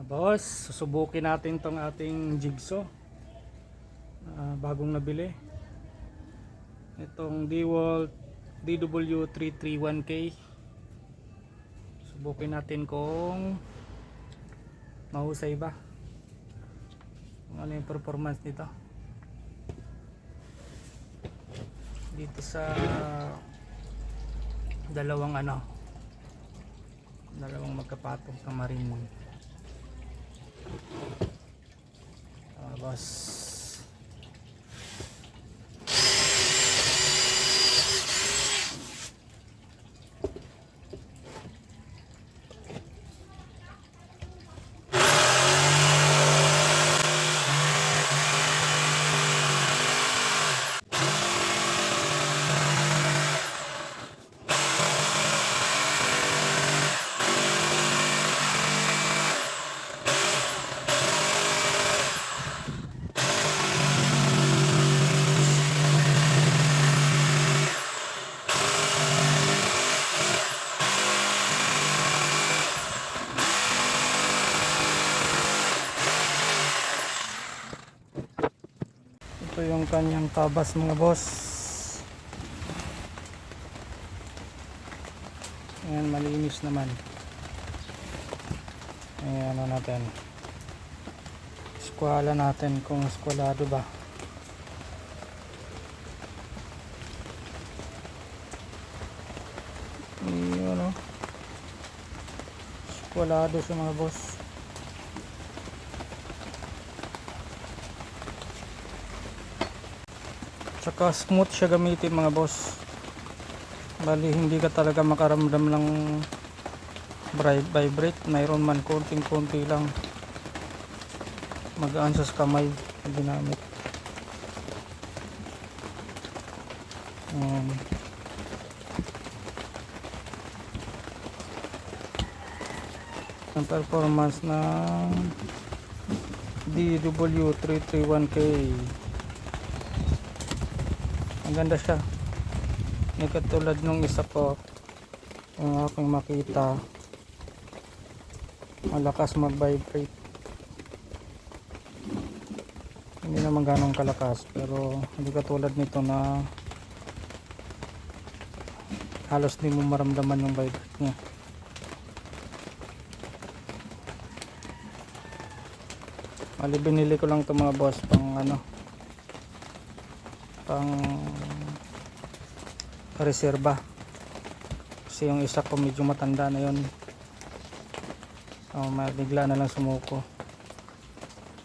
Boss, susubukin natin tong ating jigsaw bagong nabili. Itong DeWalt DW331K. Subukin natin kung mahusay ba, kung ano yung performance nito dito sa dalawang magkapatong na marine. Boss, ito yung kanyang tabas mga boss. Ayan, malinis naman. Ayan, natin eskwala natin kung eskwalado ba. Ayan, eskwalado sa mga boss. Tsaka smooth siya gamitin mga boss. Bali hindi ka talaga makaramdam ng vibrate. Mayroon man konting-konti lang, magaan sa kamay na ginamit. Ang performance ng DW331K, ang ganda siya. Hindi katulad nung isa po yung aking makita, malakas mag-vibrate. Hindi naman ganong kalakas, pero hindi katulad nito na halos di mo maramdaman yung vibrate niya. Bali binili ko lang ito mga boss pang reserba, kasi yung isa ko medyo matanda na yun, bigla na lang sumuko.